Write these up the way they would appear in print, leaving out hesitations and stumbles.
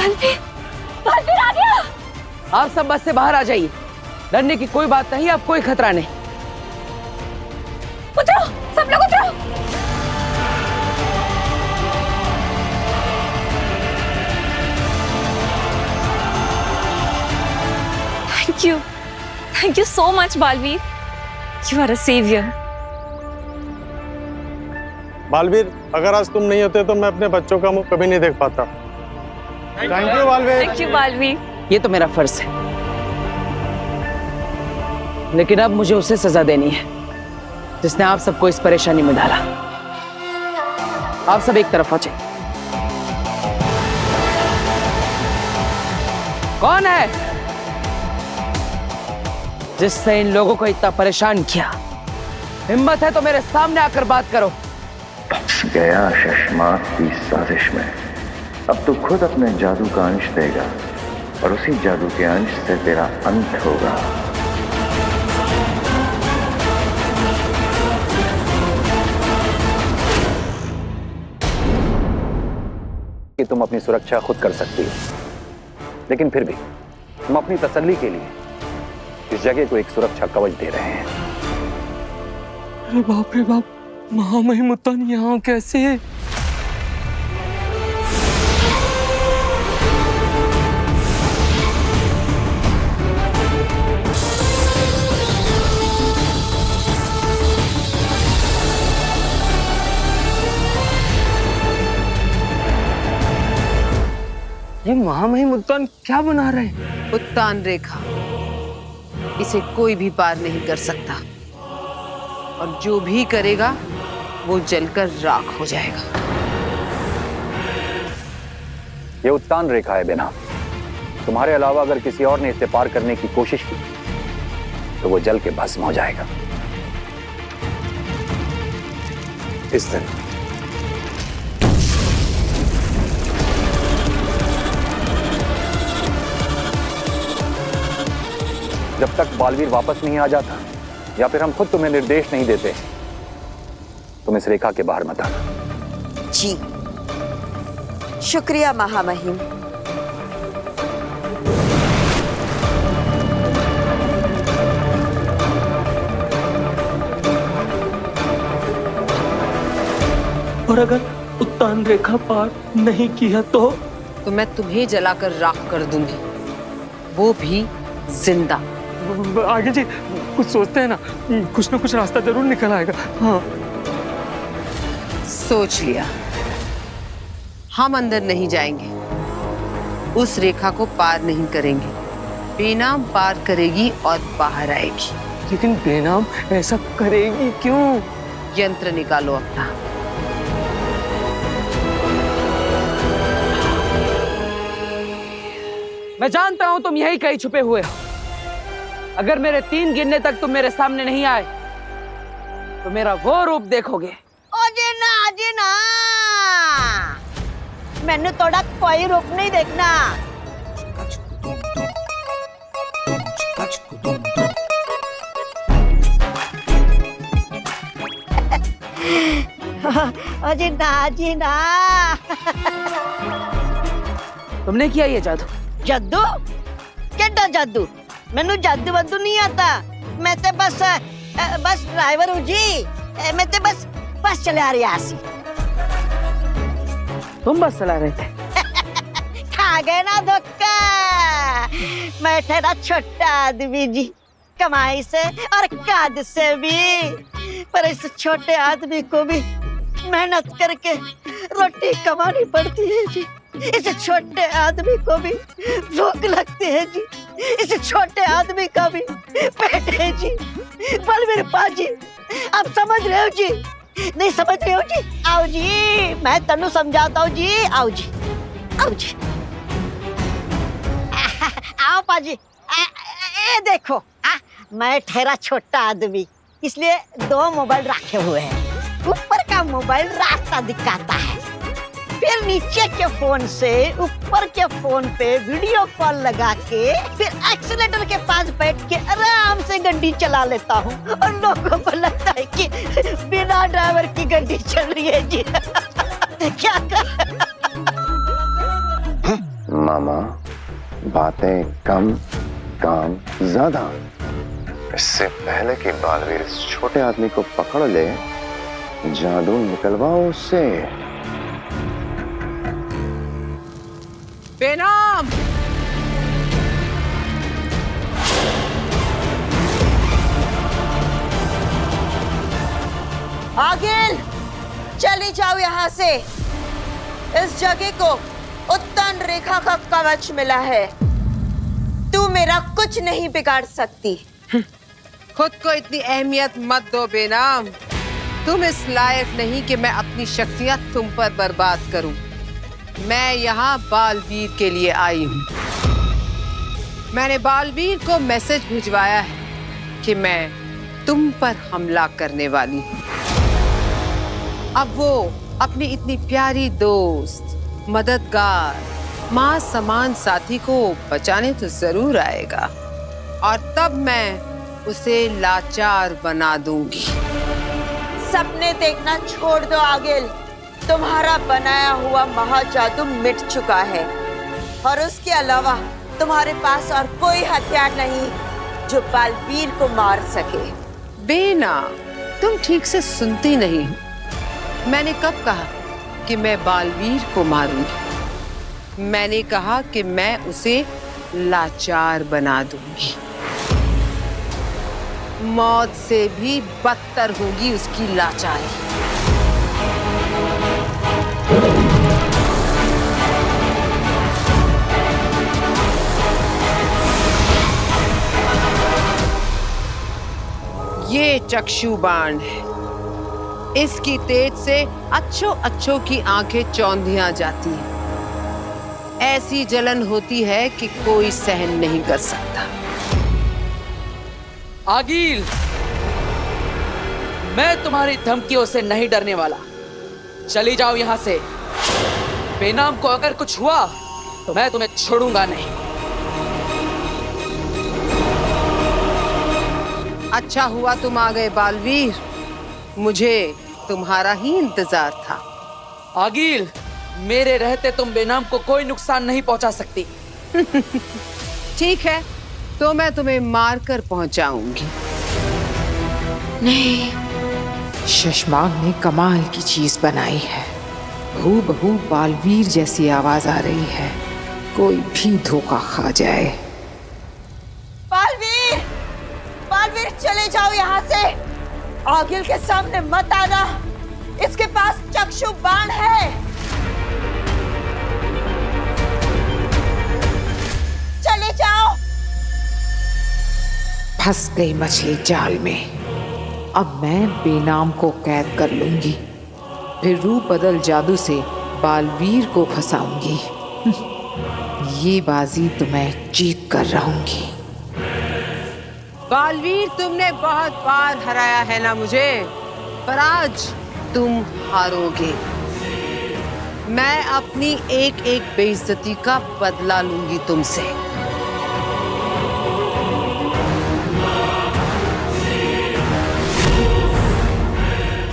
बालवीर, बालवीर आ गया। आप सब बस से बाहर आ जाइए। डरने की कोई बात नहीं, अब कोई खतरा नहीं। उतरो, सब लोग उतरो। Thank you so much, Baalveer. You are a savior. Baalveer, अगर आज तुम नहीं होते तो मैं अपने बच्चों का मुंह कभी नहीं देख पाता। Thank you Baalveer. Thank you, Baalveer. ये तो मेरा फर्ज है, लेकिन अब मुझे उसे सजा देनी है जिसने आप सबको इस परेशानी में डाला। आप सब एक तरफ आ जाइए। कौन है जिसने इन लोगों को इतना परेशान किया? हिम्मत है तो मेरे सामने आकर बात करो। फंस गया शशमात की साजिश में। अब तू खुद अपने जादू का अंश देगा और उसी जादू के अंश से तेरा अंत होगा। कि तुम अपनी सुरक्षा खुद कर सकती हो, लेकिन फिर भी हम अपनी तसल्ली के लिए इस जगह को एक सुरक्षा कवच दे रहे हैं। अरे बाप रे बाप, महामहिमोत्तान यहाँ कैसे है? ये महामहिमोत्तान क्या बना रहे हैं? उत्तान रेखा, इसे कोई भी पार नहीं कर सकता, और जो भी करेगा वो जलकर राख हो जाएगा। ये उत्तान रेखा है बिना, तुम्हारे अलावा अगर किसी और ने इसे पार करने की कोशिश की तो वो जल के भस्म हो जाएगा। इस दिन जब तक बालवीर वापस नहीं आ जाता या फिर हम खुद तुम्हें निर्देश नहीं देते, तुम इस रेखा के बाहर मत आना। जी, शुक्रिया महामहिम। और अगर उत्तान रेखा पार नहीं किया तो मैं तुम्हें जलाकर राख कर दूंगी, वो भी जिंदा। आगे जी कुछ सोचते हैं ना, कुछ ना कुछ रास्ता जरूर निकल आएगा। हाँ, सोच लिया, हम अंदर नहीं जाएंगे, उस रेखा को पार नहीं करेंगे। बेनाम पार करेगी और बाहर आएगी। लेकिन बेनाम ऐसा करेगी क्यों? यंत्र निकालो अपना। मैं जानता हूं तुम यही कहीं छुपे हुए हो। अगर मेरे 3 गिनने तक तुम मेरे सामने नहीं आए तो मेरा वो रूप देखोगे। जी ना, मैंने थोड़ा कोई रूप नहीं देखना। जी ना। तुमने किया ये जादू? जादू? केड़ा जादू? मैनू जादू वादू नहीं आता। मैं ते बस ड्राइवर हूँ जी। मैं ते बस चला रहा सी। तुम बस चला रहे थे? खा गए ना धोखा। मैं ठहरा छोटा आदमी जी, कमाई से और काद से भी, पर इस छोटे आदमी को भी मेहनत करके रोटी कमानी पड़ती है जी। इस छोटे आदमी को भी भूख लगती है जी। इस छोटे आदमी का भी पेट है जी। बलवीर पाजी, आप समझ रहे हो जी? नहीं समझ रहे हो जी? आओ जी, मैं तनु समझाता हूँ जी। आओ जी, आओ जी। आओ पाजी। देखो, मैं ठहरा छोटा आदमी, इसलिए 2 मोबाइल रखे हुए हैं। ऊपर का मोबाइल रास्ता दिखाता है, फिर नीचे के फोन से ऊपर के फोन पे वीडियो कॉल लगा के फिर एक्सीलेटर के पास बैठ के आराम से गाड़ी चला लेता हूँ, और लोगों को लगता है कि बिना ड्राइवर की गाड़ी चल रही है जी। क्या कर मामा, बातें कम, काम ज्यादा। इससे पहले कि बालवीर इस छोटे आदमी को पकड़ ले, जादू निकलवाओ उससे। बेनाम, आगिल, चली जाओ यहाँ से। इस जगह को उत्तन रेखा का कवच मिला है। तू मेरा कुछ नहीं बिगाड़ सकती। खुद को इतनी अहमियत मत दो बेनाम। तुम इस लायक नहीं कि मैं अपनी शख्सियत तुम पर बर्बाद करूं। मैं यहाँ बालवीर के लिए आई हूँ। मैंने बालवीर को मैसेज भिजवाया है कि मैं तुम पर हमला करने वाली हूँ। अब वो अपनी इतनी प्यारी दोस्त, मददगार, माँ समान साथी को बचाने तो जरूर आएगा, और तब मैं उसे लाचार बना दूंगी। सपने देखना छोड़ दो आगिल। तुम्हारा बनाया हुआ महाजादू मिट चुका है, और उसके अलावा तुम्हारे पास और कोई हथियार नहीं जो बालवीर को मार सके। बेना, तुम ठीक से सुनती नहीं हो। मैंने कब कहा कि मैं बालवीर को मारूंगी? मैंने कहा कि मैं उसे लाचार बना दूंगी। मौत से भी बदतर होगी उसकी लाचारी। ये चक्षु बाण है। इसकी तेज से अच्छों की आंखें चौंधियां जाती हैं। ऐसी जलन होती है कि कोई सहन नहीं कर सकता। आगिल, मैं तुम्हारी धमकियों से नहीं डरने वाला। चली जाओ यहाँ से। बेनाम को अगर कुछ हुआ तो मैं तुम्हें छोड़ूंगा नहीं। अच्छा हुआ तुम आ गए बालवीर। मुझे तुम्हारा ही इंतजार था। आगिल, मेरे रहते तुम बेनाम को कोई नुकसान नहीं पहुंचा सकती। ठीक है, तो मैं तुम्हें मारकर पहुंचाऊंगी। नहीं, शशमांक ने कमाल की चीज बनाई है। हूबहू बालवीर जैसी आवाज आ रही है। कोई भी धोखा खा जाए। बालवीर, बालवीर, चले जाओ यहाँ से। आगिल के सामने मत आना। इसके पास चक्षु बाण है। चले जाओ। फंस गई मछली जाल में। अब मैं बेनाम को कैद कर लूंगी, फिर रूप बदल जादू से बालवीर को फंसाऊंगी। ये बाजी तो मैं जीत कर रहूंगी। बालवीर, तुमने बहुत बार हराया है ना मुझे, पर आज तुम हारोगे। मैं अपनी एक एक बेइज्जती का बदला लूंगी तुमसे।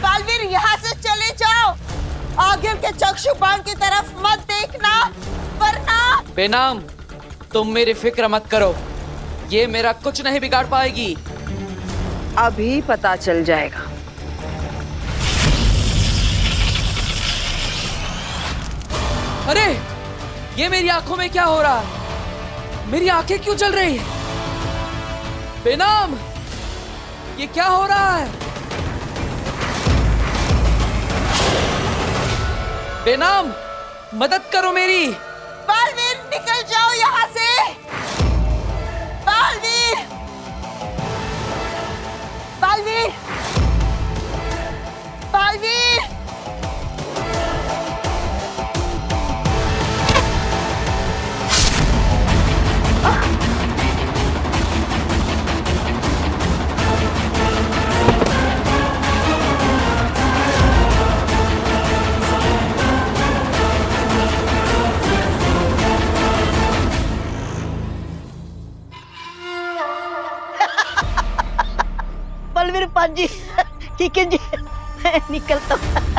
बालवीर, यहाँ से चले जाओ। आगिल के चक्षु बाण की तरफ मत देखना, वरना। बेनाम, तुम मेरी फिक्र मत करो। ये मेरा कुछ नहीं बिगाड़ पाएगी। अभी पता चल जाएगा। अरे, ये मेरी आंखों में क्या हो रहा है? मेरी आंखें क्यों जल रही है? बेनाम, ये क्या हो रहा है? बेनाम, मदद करो मेरी। बालवीर, निकल जाओ यहाँ से। बालवीर, बालवीर, बालवीर। बलवीर पाजी, ठीक है जी, निकलता हूं।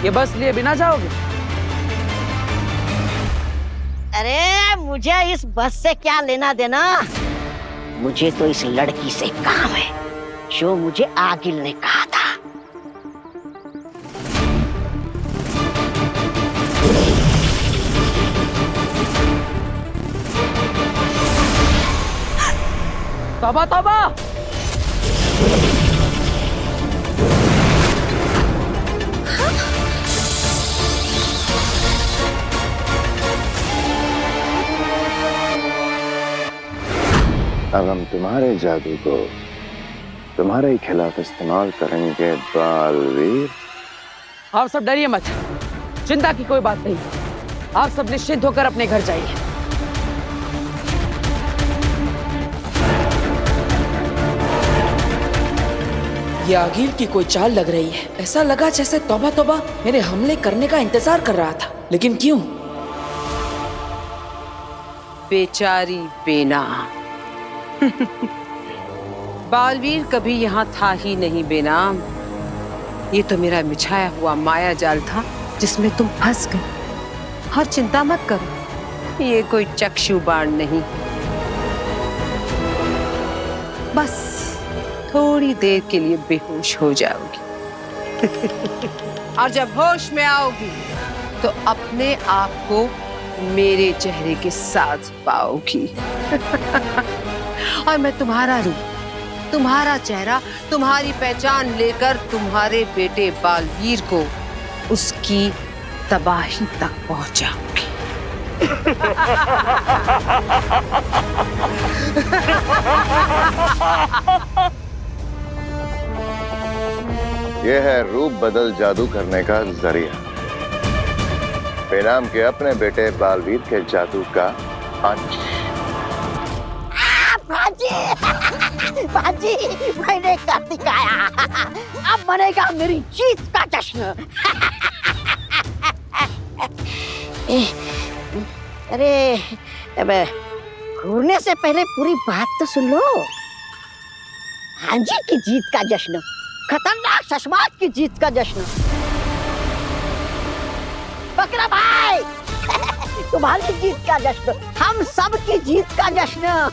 ये बस लिए बिना जाओगे? अरे मुझे इस बस से क्या लेना देना, मुझे तो इस लड़की से काम है जो मुझे आगिल ने कहा था। तौबा तौबा! अब हम तुम्हारे जादू को तुम्हारे ही खिलाफ इस्तेमाल करेंगे बालवीर। आप सब डरिए मत, चिंता की कोई बात नहीं। आप सब निश्चिंत होकर अपने घर जाइए। ये आगिल की कोई चाल लग रही है। ऐसा लगा जैसे तौबा तौबा मेरे हमले करने का इंतजार कर रहा था, लेकिन क्यों? बेचारी बेनाम। बालवीर कभी यहाँ था ही नहीं बेनाम। ये तो मेरा बिछाया हुआ माया जाल था जिसमें तुम फंस गई। और चिंता मत करो, ये कोई चक्षु बाण नहीं, बस थोड़ी देर के लिए बेहोश हो जाओगी। और जब होश में आओगी तो अपने आप को मेरे चेहरे के साथ पाओगी। और मैं तुम्हारा रूप, तुम्हारा चेहरा, तुम्हारी पहचान लेकर तुम्हारे बेटे बालवीर को उसकी तबाही तक पहुंचाऊंगी। यह है रूप बदल जादू करने का जरिया, बेनाम के अपने बेटे बालवीर के जादू का अंश। बाजी, मैंने कर दिखाया। अब मनेगा मेरी जीत का जश्न। अरे अब घूरने से पहले पूरी बात तो सुन लो। हांजी की जीत का जश्न, खतरनाक शशमात की जीत का जश्न। बकरा भाई, तुम्हारी जीत का जश्न, हम सब की जीत का जश्न।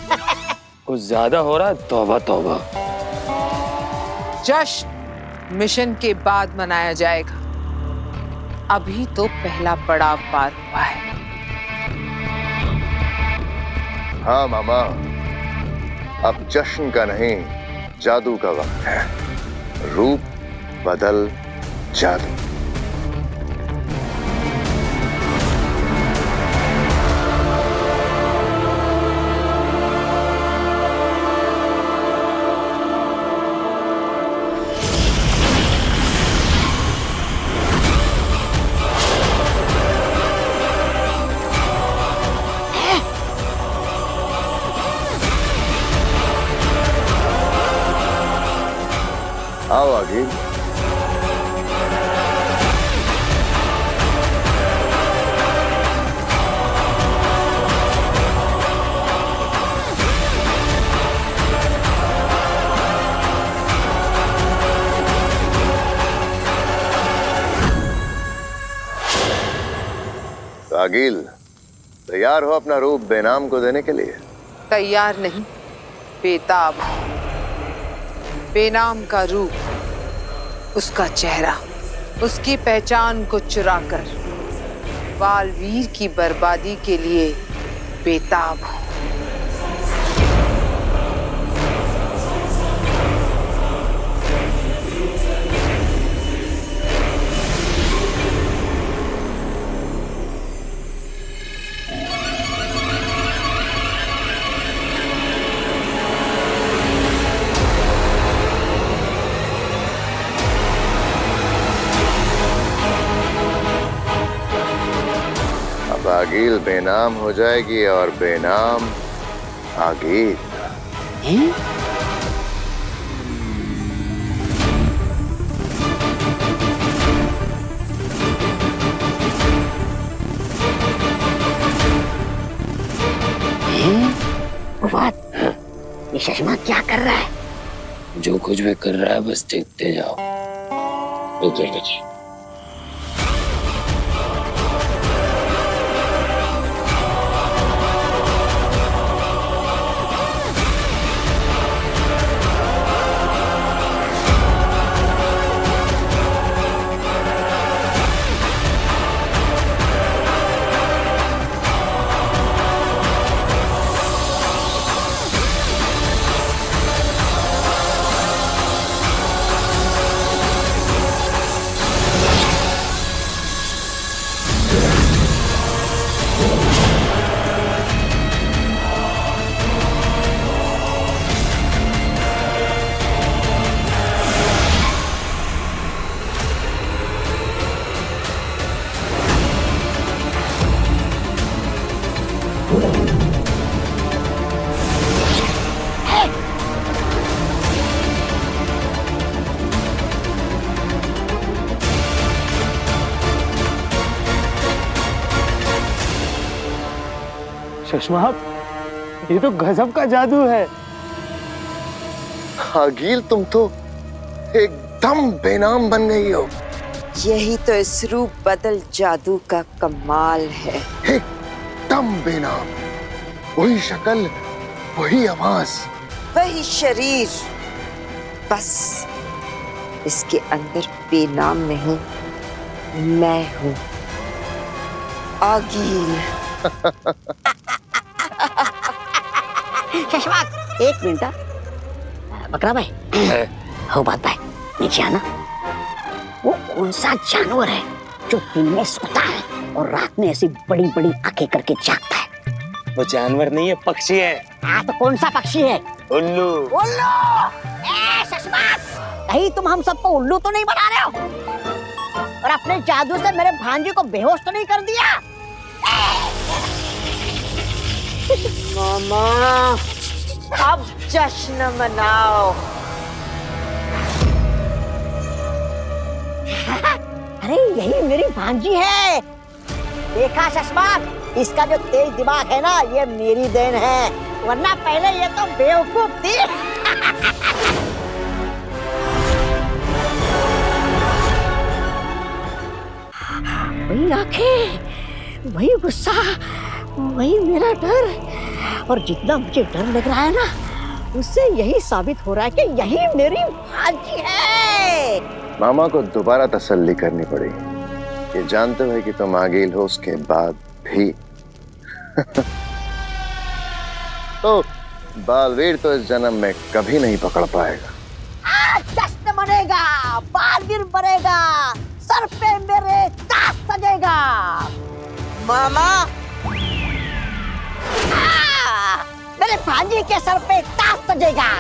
कुछ ज्यादा हो रहा है। तौबा तौबा। जश्न मिशन के बाद मनाया जाएगा, अभी तो पहला पड़ाव पार हुआ है। हाँ मामा, अब जश्न का नहीं जादू का वक्त है। रूप बदल जादू। आओ आगे। आगिल, तैयार हो अपना रूप बेनाम को देने के लिए? तैयार नहीं, बेताब। बेनाम का रूप, उसका चेहरा, उसकी पहचान को चुराकर बालवीर की बर्बादी के लिए बेताब हूं। आगिल बेनाम हो जाएगी और बेनाम आगिल। ये चश्मा क्या कर रहा है? जो कुछ भी कर रहा है बस देखते जाओ। चश्मा, ये तो गजब का जादू है। आगिल, तुम तो एकदम बेनाम बन गई हो। यही तो इस रूप बदल जादू का कमाल है। एकदम बेनाम, वही शक्ल, वही आवाज, वही शरीर, बस इसके अंदर बेनाम नहीं, मैं हूँ आगिल। चश्माक, एक मिनट। बकरा भाई, हो बात भाई, नीचे आना। वो कौन सा जानवर है जो दिन में सोता है और रात में ऐसी बड़ी बड़ी आंखें करके जागता है? वो जानवर नहीं है, पक्षी है। हाँ, तो कौन सा पक्षी है? उल्लू। उल्लू! ए चश्माक, कहीं तुम हम सबको उल्लू तो नहीं बना रहे हो? और अपने जादू से मेरे भांजे को बेहोश तो नहीं कर दिया? मामा, अब जश्न मनाओ। अरे यही मेरी भांजी है। देखा चश्माक, इसका जो तेज दिमाग है ना, ये मेरी देन है, वरना पहले ये तो बेवकूफ थी। वही आंखें, वही गुस्सा, वही मेरा डर। और जितना मुझे डर लग रहा है ना, उससे यही साबित हो रहा है कि यही मेरी भांजी है। मामा को दोबारा तसल्ली करनी पड़ेगी। ये जानते हुए कि तुम आगिल हो, उसके बाद भी तो बालवीर तो इस जन्म में कभी नहीं पकड़ पाएगा। जश्न मनेगा, बालवीर बनेगा, सर पे मेरे ताज सजेगा। मामा, मेरे भांजी के सर पे ताज सजेगा।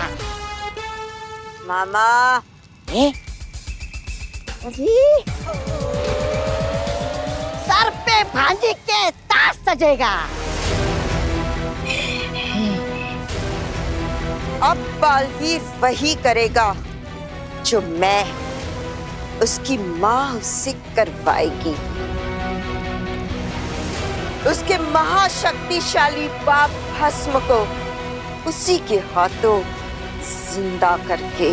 मामा, सर पे भांजी के ताज सजेगा। अब बालवीर वही करेगा जो मैं, उसकी माँ उससे करवाएगी। उसके महाशक्तिशाली बाप भस्म को उसी के हाथों जिंदा करके।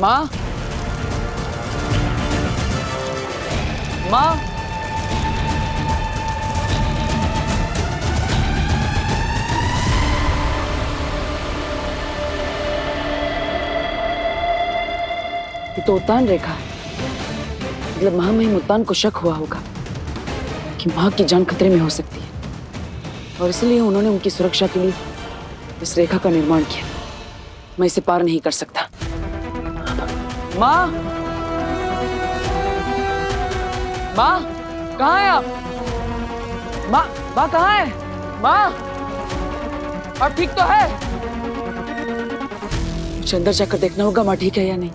माँ, माँ, ये तो उतान रेखा है। मतलब महामहिम उतान को शक हुआ होगा कि माँ की जान खतरे में हो सकती है, और इसलिए उन्होंने उनकी सुरक्षा के लिए इस रेखा का निर्माण किया। मैं इसे पार नहीं कर सकता। माँ, माँ, कहाँ है आप? माँ, माँ कहाँ है? माँ, आप ठीक तो है? मुझे अंदर जाकर देखना होगा माँ ठीक है या नहीं।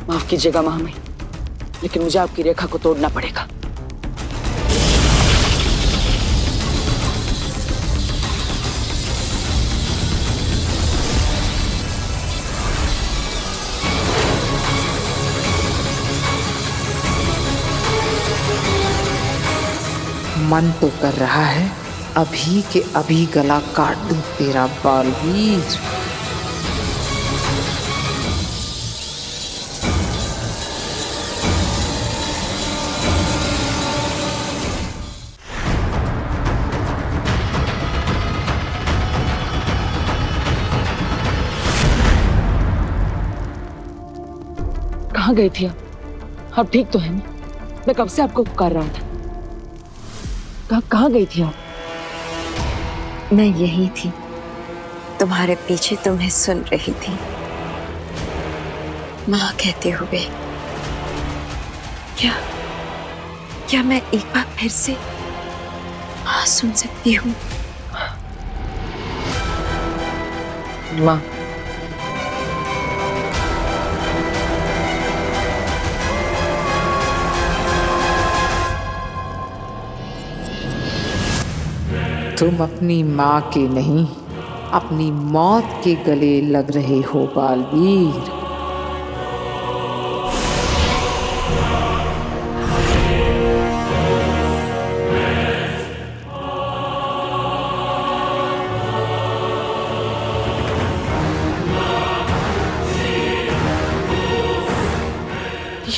माफ कीजिएगा महामहिम, लेकिन मुझे आपकी रेखा को तोड़ना पड़ेगा। मन तो कर रहा है अभी के अभी गला काट दूं तेरा बालवीर। कहाँ गई थी आप ठीक तो है ना? मैं कब से आपको पुकार रहा था। कहाँ गई थी आप? मैं यही थी, तुम्हारे पीछे तुम्हें सुन रही थी। माँ कहते हुए क्या मैं एक बार फिर से हाँ सुन सकती हूँ? माँ, तुम अपनी माँ के नहीं, अपनी मौत के गले लग रहे हो बालवीर।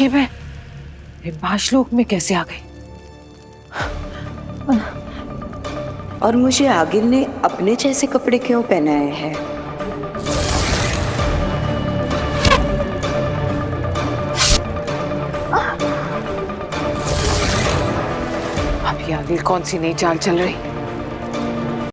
ये मैं बाशलोक में कैसे आ गई? और मुझे आगिल ने अपने जैसे कपड़े क्यों पहनाए हैं? अब ये आगिल कौन सी नई चाल चल रही?